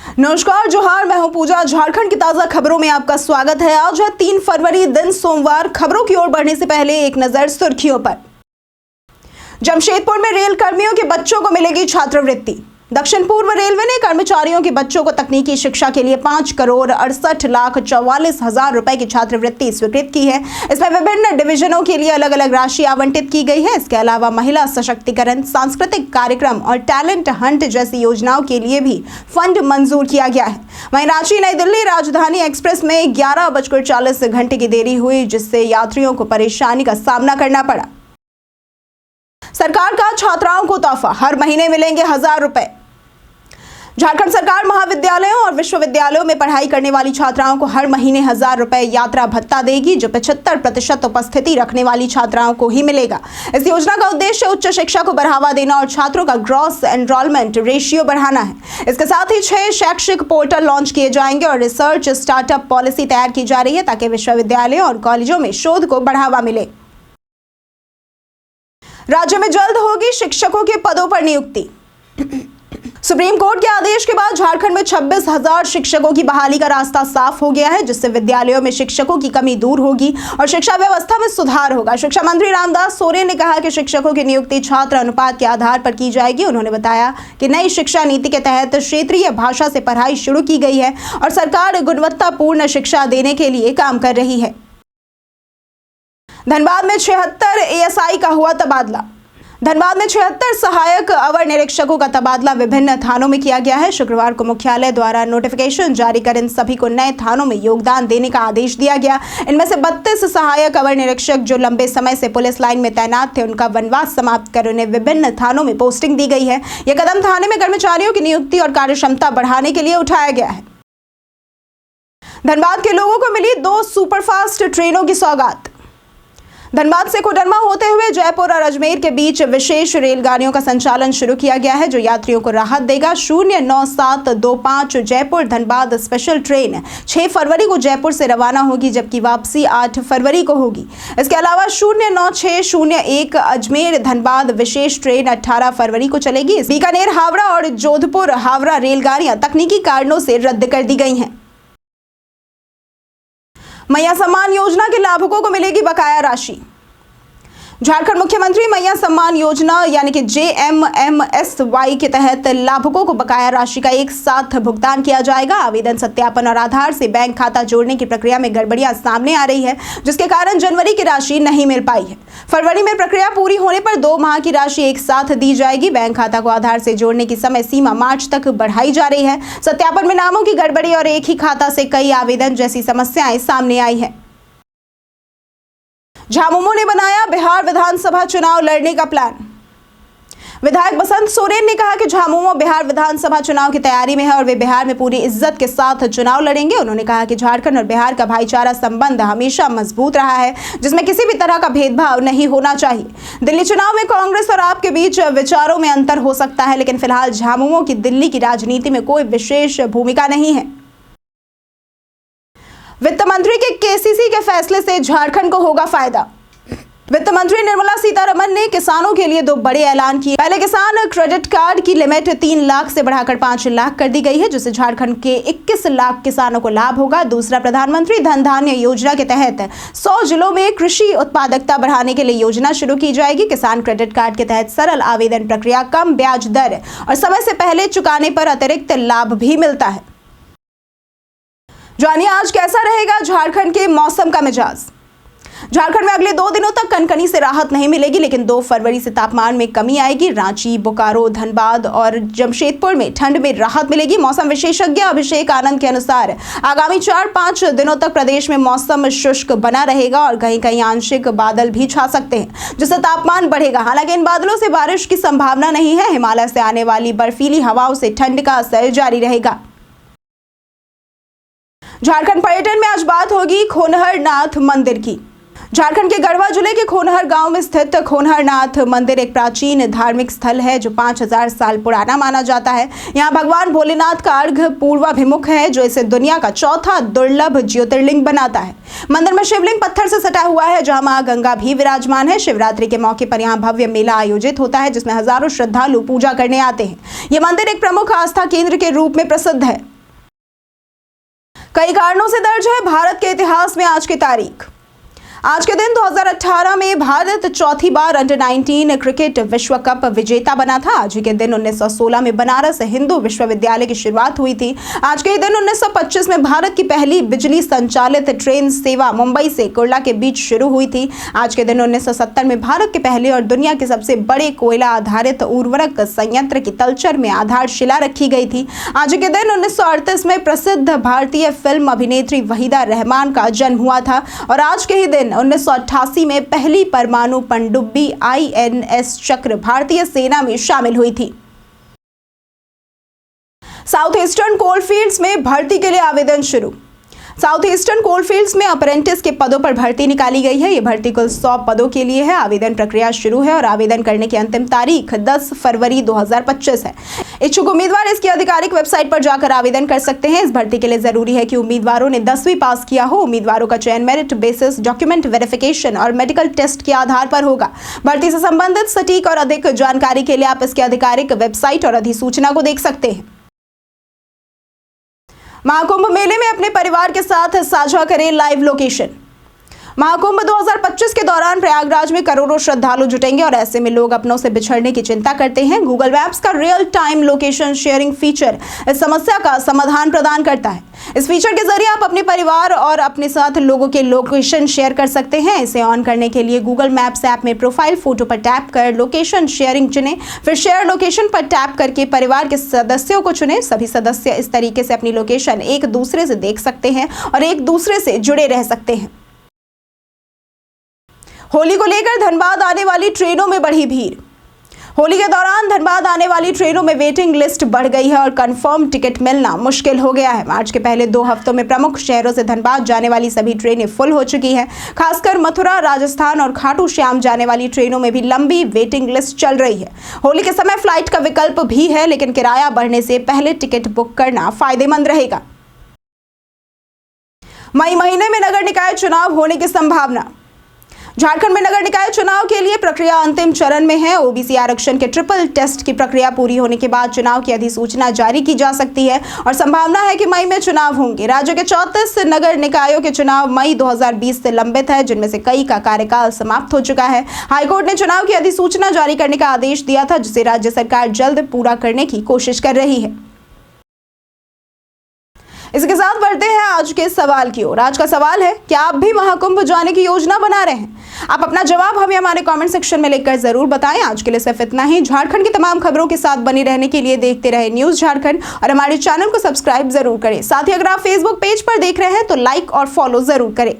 नमस्कार, जोहार। मैं हूं पूजा। झारखंड की ताजा खबरों में आपका स्वागत है। आज है 3 फरवरी, दिन सोमवार। खबरों की ओर बढ़ने से पहले एक नजर सुर्खियों पर। जमशेदपुर में रेल कर्मियों के बच्चों को मिलेगी छात्रवृत्ति। दक्षिण पूर्व रेलवे ने कर्मचारियों के बच्चों को तकनीकी शिक्षा के लिए 5,68,44,000 रुपए की छात्रवृत्ति स्वीकृत की है। इसमें विभिन्न डिवीजनों के लिए अलग अलग राशि आवंटित की गई है। इसके अलावा महिला सशक्तिकरण, सांस्कृतिक कार्यक्रम और टैलेंट हंट जैसी योजनाओं के लिए भी फंड मंजूर किया गया है। वहीं रांची नई दिल्ली राजधानी एक्सप्रेस में 11:40 की देरी हुई, जिससे यात्रियों को परेशानी का सामना करना पड़ा। सरकार का छात्राओं को तोहफा, हर महीने मिलेंगे 1,000 रुपए। झारखंड सरकार महाविद्यालयों और विश्वविद्यालयों में पढ़ाई करने वाली छात्राओं को हर महीने 1,000 रुपए यात्रा भत्ता देगी, जो 75% उपस्थिति रखने वाली छात्राओं को ही मिलेगा। इस योजना का उद्देश्य उच्च शिक्षा को बढ़ावा देना और छात्रों का ग्रॉस एनरोलमेंट रेशियो बढ़ाना है। इसके साथ ही 6 शैक्षिक पोर्टल लॉन्च किए जाएंगे और रिसर्च स्टार्टअप पॉलिसी तैयार की जा रही है, ताकि विश्वविद्यालयों और कॉलेजों में शोध को बढ़ावा मिले। राज्य में जल्द होगी शिक्षकों के पदों पर नियुक्ति। सुप्रीम कोर्ट के आदेश के बाद झारखंड में 26,000 शिक्षकों की बहाली का रास्ता साफ हो गया है, जिससे विद्यालयों में शिक्षकों की कमी दूर होगी और शिक्षा व्यवस्था में सुधार होगा। शिक्षा मंत्री रामदास सोरेन ने कहा कि शिक्षकों की नियुक्ति छात्र अनुपात के आधार पर की जाएगी। उन्होंने बताया कि नई शिक्षा नीति के तहत क्षेत्रीय भाषा से पढ़ाई शुरू की गई है और सरकार गुणवत्तापूर्ण शिक्षा देने के लिए काम कर रही है। धनबाद में 76 एएसआई का हुआ तबादला। धनबाद में 76 सहायक अवर निरीक्षकों का तबादला विभिन्न थानों में किया गया है। शुक्रवार को मुख्यालय द्वारा नोटिफिकेशन जारी कर इन सभी को नए थानों में योगदान देने का आदेश दिया गया। इनमें से 32 सहायक अवर निरीक्षक जो लंबे समय से पुलिस लाइन में तैनात थे, उनका वनवास समाप्त कर उन्हें विभिन्न थानों में पोस्टिंग दी गई है। यह कदम थाने में कर्मचारियों की नियुक्ति और कार्यक्षमता बढ़ाने के लिए उठाया गया है। धनबाद के लोगों को मिली 2 सुपरफास्ट ट्रेनों की सौगात। धनबाद से कोडरमा होते हुए जयपुर और अजमेर के बीच विशेष रेलगाड़ियों का संचालन शुरू किया गया है, जो यात्रियों को राहत देगा। 09725 जयपुर धनबाद स्पेशल ट्रेन 6 फरवरी को जयपुर से रवाना होगी, जबकि वापसी 8 फरवरी को होगी। इसके अलावा 09601 अजमेर धनबाद विशेष ट्रेन 18 फरवरी को चलेगी। बीकानेर हावड़ा और जोधपुर हावड़ा रेलगाड़ियां तकनीकी कारणों से रद्द कर दी गई हैं। मैया सम्मान योजना के लाभुकों को मिलेगी बकाया राशि। झारखंड मुख्यमंत्री मैया सम्मान योजना यानी कि JMMSY के तहत लाभुकों को बकाया राशि का एक साथ भुगतान किया जाएगा। आवेदन सत्यापन और आधार से बैंक खाता जोड़ने की प्रक्रिया में गड़बड़ियां सामने आ रही है, जिसके कारण जनवरी की राशि नहीं मिल पाई है। फरवरी में प्रक्रिया पूरी होने पर 2 माह की राशि एक साथ दी जाएगी। बैंक खाता को आधार से जोड़ने की समय सीमा मार्च तक बढ़ाई जा रही है। सत्यापन में नामों की गड़बड़ी और एक ही खाता से कई आवेदन जैसी समस्याएं सामने आई है। झामुमो ने बनाया बिहार विधानसभा चुनाव लड़ने का प्लान। विधायक बसंत सोरेन ने कहा कि झामुमो बिहार विधानसभा चुनाव की तैयारी में है और वे बिहार में पूरी इज्जत के साथ चुनाव लड़ेंगे। उन्होंने कहा कि झारखंड और बिहार का भाईचारा संबंध हमेशा मजबूत रहा है, जिसमें किसी भी तरह का भेदभाव नहीं होना चाहिए। दिल्ली चुनाव में कांग्रेस और आप के बीच विचारों में अंतर हो सकता है, लेकिन फिलहाल झामुमो की दिल्ली की राजनीति में कोई विशेष भूमिका नहीं है। वित्त मंत्री के KCC के फैसले से झारखंड को होगा फायदा। वित्त मंत्री निर्मला सीतारमण ने किसानों के लिए 2 बड़े ऐलान किए। पहले किसान क्रेडिट कार्ड की लिमिट 3 लाख से बढ़ाकर 5 लाख कर दी गई है, जिससे झारखंड के 21 लाख किसानों को लाभ होगा। दूसरा, प्रधानमंत्री धन धान्य योजना के तहत 100 जिलों में कृषि उत्पादकता बढ़ाने के लिए योजना शुरू की जाएगी। किसान क्रेडिट कार्ड के तहत सरल आवेदन प्रक्रिया, कम ब्याज दर और समय से पहले चुकाने पर अतिरिक्त लाभ भी मिलता है। जानिए आज कैसा रहेगा झारखंड के मौसम का मिजाज। झारखंड में अगले 2 दिनों तक कनकनी से राहत नहीं मिलेगी, लेकिन 2 फरवरी से तापमान में कमी आएगी। रांची, बोकारो, धनबाद और जमशेदपुर में ठंड में राहत मिलेगी। मौसम विशेषज्ञ अभिषेक आनंद के अनुसार आगामी 4-5 दिनों तक प्रदेश में मौसम शुष्क बना रहेगा और कहीं कहीं आंशिक बादल भी छा सकते हैं, जिससे तापमान बढ़ेगा। हालांकि इन बादलों से बारिश की संभावना नहीं है। हिमालय से आने वाली बर्फीली हवाओं से ठंड का असर जारी रहेगा। झारखंड पर्यटन में आज बात होगी खोनहर नाथ मंदिर की। झारखंड के गढ़वा जिले के खोनहर गांव में स्थित खोनहर नाथ मंदिर एक प्राचीन धार्मिक स्थल है, जो 5000 साल पुराना माना जाता है। यहाँ भगवान भोलेनाथ का अर्घ पूर्वाभिमुख है, जो इसे दुनिया का 4था दुर्लभ ज्योतिर्लिंग बनाता है। मंदिर में शिवलिंग पत्थर से सटा हुआ है, जहाँ मां गंगा भी विराजमान है। शिवरात्रि के मौके पर यहाँ भव्य मेला आयोजित होता है, जिसमें हजारों श्रद्धालु पूजा करने आते हैं। ये मंदिर एक प्रमुख आस्था केंद्र के रूप में प्रसिद्ध है। कई कारणों से दर्ज है भारत के इतिहास में आज की तारीख। आज के दिन 2018 में भारत चौथी बार अंडर-19 क्रिकेट विश्व कप विजेता बना था। आज के दिन 1916 में बनारस हिंदू विश्वविद्यालय की शुरुआत हुई थी। आज के दिन 1925 में भारत की पहली बिजली संचालित ट्रेन सेवा मुंबई से कुर्ला के बीच शुरू हुई थी। आज के दिन 1970 में भारत के पहले और दुनिया के सबसे बड़े कोयला आधारित उर्वरक संयंत्र की तलचर में आधारशिला रखी गई थी। आज के दिन 1938 में प्रसिद्ध भारतीय फिल्म अभिनेत्री वहीदा रहमान का जन्म हुआ था और आज के ही दिन 1988 में पहली परमाणु पनडुब्बी INS चक्र भारतीय सेना में शामिल हुई थी। साउथ ईस्टर्न कोलफील्ड्स में भर्ती के लिए आवेदन शुरू। साउथ ईस्टर्न कोलफील्ड्स में अप्रेंटिस के पदों पर भर्ती निकाली गई है। ये भर्ती कुल 100 पदों के लिए है। आवेदन प्रक्रिया शुरू है और आवेदन करने की अंतिम तारीख 10 फरवरी 2025 है। इच्छुक उम्मीदवार इसकी आधिकारिक वेबसाइट पर जाकर आवेदन कर सकते हैं। इस भर्ती के लिए जरूरी है कि उम्मीदवारों ने 10वीं पास किया हो। उम्मीदवारों का चयन मेरिट बेसिस, डॉक्यूमेंट वेरिफिकेशन और मेडिकल टेस्ट के आधार पर होगा। भर्ती से संबंधित सटीक और अधिक जानकारी के लिए आप इसकी आधिकारिक वेबसाइट और अधिसूचना को देख सकते हैं। महाकुंभ मेले में अपने परिवार के साथ साझा करें लाइव लोकेशन। महाकुंभ 2025 के दौरान प्रयागराज में करोड़ों श्रद्धालु जुटेंगे और ऐसे में लोग अपनों से बिछड़ने की चिंता करते हैं। गूगल मैप्स का real time location sharing feature इस समस्या का समाधान प्रदान करता है। इस फीचर के जरिए आप अपने परिवार और अपने साथ लोगों के लोकेशन शेयर कर सकते हैं। इसे ऑन करने के लिए गूगल मैप्स ऐप में प्रोफाइल फोटो पर टैप कर लोकेशन शेयरिंग चुनें। फिर शेयर लोकेशन पर टैप करके परिवार के सदस्यों को चुनें। सभी सदस्य इस तरीके से अपनी लोकेशन एक दूसरे से देख सकते हैं और एक दूसरे से जुड़े रह सकते हैं। होली को लेकर धनबाद आने वाली ट्रेनों में बढ़ी भीड़। होली के दौरान धनबाद आने वाली ट्रेनों में वेटिंग लिस्ट बढ़ गई है और कंफर्म टिकट मिलना मुश्किल हो गया है। मार्च के पहले 2 हफ्तों में प्रमुख शहरों से धनबाद जाने वाली सभी ट्रेनें फुल हो चुकी हैं। खासकर मथुरा, राजस्थान और खाटू श्याम जाने वाली ट्रेनों में भी लंबी वेटिंग लिस्ट चल रही है। होली के समय फ्लाइट का विकल्प भी है, लेकिन किराया बढ़ने से पहले टिकट बुक करना फायदेमंद रहेगा। मई महीने में नगर निकाय चुनाव होने की संभावना। झारखंड में नगर निकाय चुनाव के लिए प्रक्रिया अंतिम चरण में है। ओबीसी आरक्षण के ट्रिपल टेस्ट की प्रक्रिया पूरी होने के बाद चुनाव की अधिसूचना जारी की जा सकती है और संभावना है कि मई में चुनाव होंगे। राज्य के 34 नगर निकायों के चुनाव मई 2020 से लंबित है, जिनमें से कई का कार्यकाल समाप्त हो चुका है। हाईकोर्ट ने चुनाव की अधिसूचना जारी करने का आदेश दिया था, जिसे राज्य सरकार जल्द पूरा करने की कोशिश कर रही है। इसके साथ बढ़ते हैं आज के सवाल की ओर। आज का सवाल है, क्या आप भी महाकुंभ जाने की योजना बना रहे हैं? आप अपना जवाब हमें हमारे कमेंट सेक्शन में लिखकर जरूर बताएं। आज के लिए सिर्फ इतना ही। झारखंड की तमाम खबरों के साथ बनी रहने के लिए देखते रहे न्यूज़ झारखंड और हमारे चैनल को सब्सक्राइब जरूर करें। साथ ही अगर आप फेसबुक पेज पर देख रहे हैं तो लाइक और फॉलो जरूर करें।